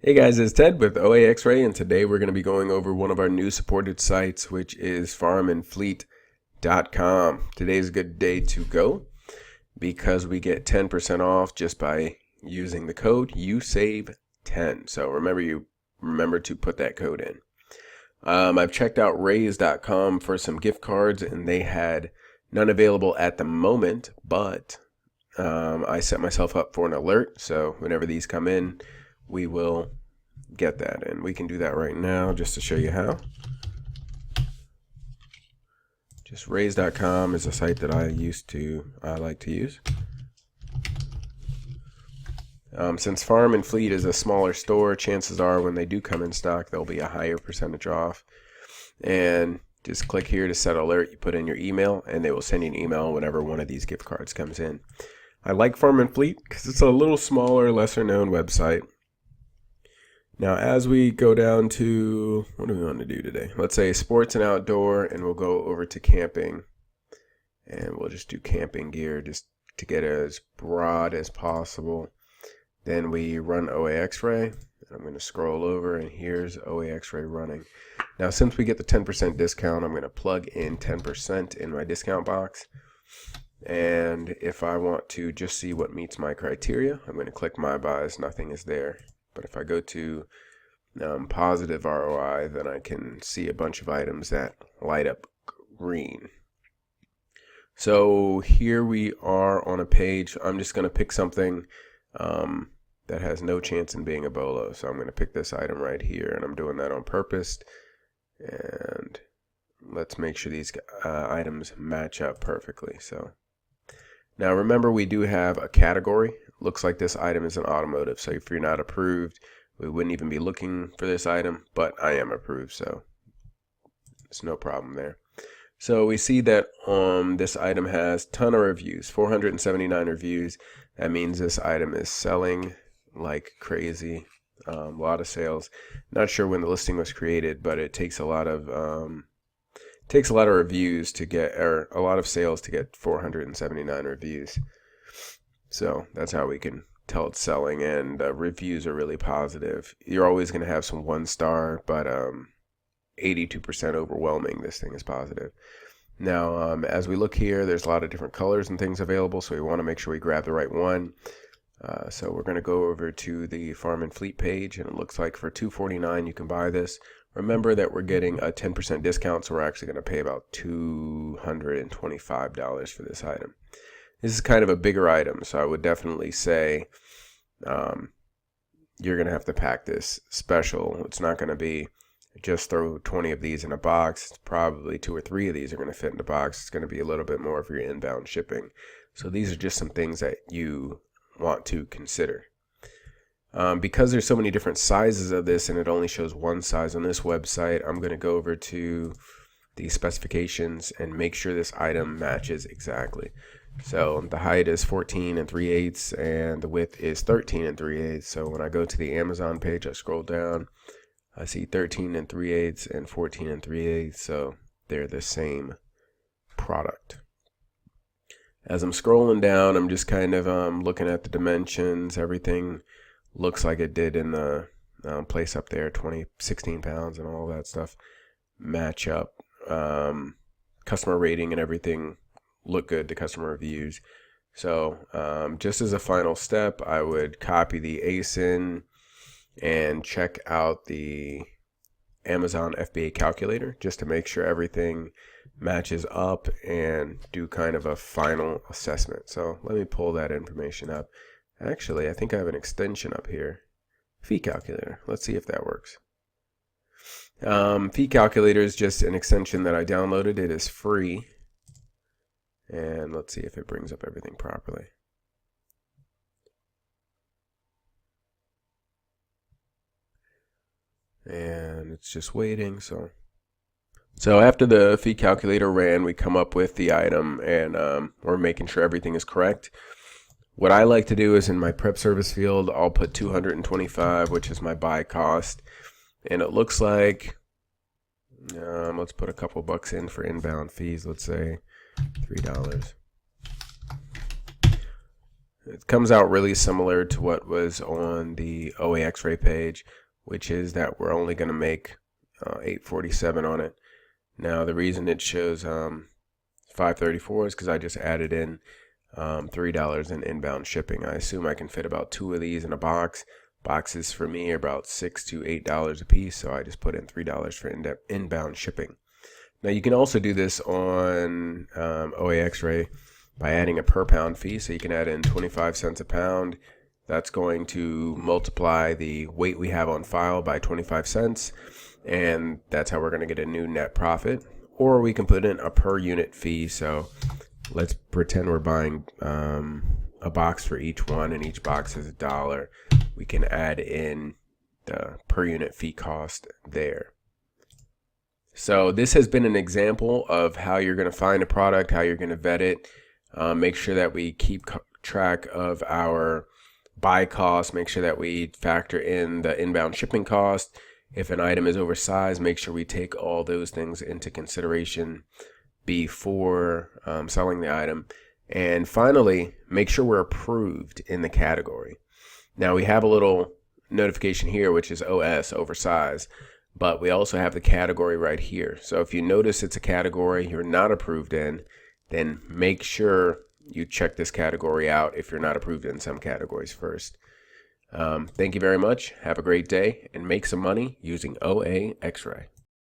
Hey guys, it's Ted with Oaxray, and today we're going to be going over one of our new supported sites, which is farmandfleet.com. Today's a good day to go because we get 10% off just by using the code USAVE10. So remember to put that code in. I've checked out raise.com for some gift cards, and they had none available at the moment, but I set myself up for an alert, so whenever these come in, we will get that, and we can do that right now just to show you how. Just raise.com is a site that I like to use. Since Farm and Fleet is a smaller store, chances are when they do come in stock, there'll be a higher percentage off. And just click here to set alert. You put in your email, and they will send you an email whenever one of these gift cards comes in. I like Farm and Fleet because it's a little smaller, lesser known website. Now, as we go down to, what do we want to do today? Let's say sports and outdoor, and we'll go over to camping. And we'll just do camping gear just to get as broad as possible. Then we run Oaxray. I'm going to scroll over, and here's Oaxray running. Now, since we get the 10% discount, I'm going to plug in 10% in my discount box. And if I want to just see what meets my criteria, I'm going to click My Buys. Nothing is there. But if I go to positive ROI, then I can see a bunch of items that light up green. So here we are on a page. I'm just going to pick something that has no chance in being a bolo. So I'm going to pick this item right here, and I'm doing that on purpose. And let's make sure these items match up perfectly. So now remember, we do have a category. Looks like this item is an automotive, so if you're not approved, we wouldn't even be looking for this item, but I am approved, so it's no problem there. So we see that this item has a ton of reviews, 479 reviews. That means this item is selling like crazy, a lot of sales. Not sure when the listing was created, but it takes a lot of reviews to get, or a lot of sales to get 479 reviews. So that's how we can tell it's selling, and reviews are really positive. You're always going to have some 1-star, but 82% overwhelming, this thing is positive. Now, as we look here, there's a lot of different colors and things available, so we want to make sure we grab the right one. So we're going to go over to the Farm and Fleet page, and it looks like for $249 you can buy this. Remember that we're getting a 10% discount, so we're actually going to pay about $225 for this item. This is kind of a bigger item, so I would definitely say you're going to have to pack this special. It's not going to be just throw 20 of these in a box. It's probably 2 or 3 of these are going to fit in the box. It's going to be a little bit more for your inbound shipping. So these are just some things that you want to consider. Because there's so many different sizes of this, and it only shows one size on this website, I'm going to go over to the specifications and make sure this item matches exactly. So the height is 14 3/8 and the width is 13 3/8. So when I go to the Amazon page, I scroll down, I see 13 3/8 and 14 3/8. So they're the same product. As I'm scrolling down, I'm just kind of looking at the dimensions. Everything looks like it did in the place up there, 16 pounds and all that stuff match up. Customer rating and everything look good to customer reviews. So just as a final step, I would copy the ASIN and check out the Amazon FBA calculator just to make sure everything matches up and do kind of a final assessment. So let me pull that information up. Actually, I think I have an extension up here, fee calculator. Let's see if that works. Fee calculator is just an extension that I downloaded. It is free. And let's see if it brings up everything properly. And it's just waiting. So after the fee calculator ran, we come up with the item, and we're making sure everything is correct. What I like to do is in my prep service field, I'll put $225, which is my buy cost. And it looks like, let's put a couple bucks in for inbound fees. Let's say $3. It comes out really similar to what was on the Oaxray page, which is that we're only going to make $8.47 on it. Now the reason it shows $5.34 is because I just added in $3 in inbound shipping. I assume I can fit about 2 of these in a box. Boxes for me are about $6 to $8 a piece, so I just put in $3 for inbound shipping. Now you can also do this on Oaxray by adding a per pound fee. So you can add in 25 cents a pound. That's going to multiply the weight we have on file by 25 cents, and that's how we're going to get a new net profit. Or we can put in a per unit fee. So let's pretend we're buying a box for each one, and each box is $1. We can add in the per unit fee cost there. So this has been an example of how you're going to find a product, how you're going to vet it. Make sure that we keep track of our buy costs. Make sure that we factor in the inbound shipping cost. If an item is oversized, make sure we take all those things into consideration before selling the item. And finally, make sure we're approved in the category. Now we have a little notification here, which is OS, oversized, but we also have the category right here. So if you notice it's a category you're not approved in, then make sure you check this category out if you're not approved in some categories first. Thank you very much. Have a great day and make some money using Oaxray.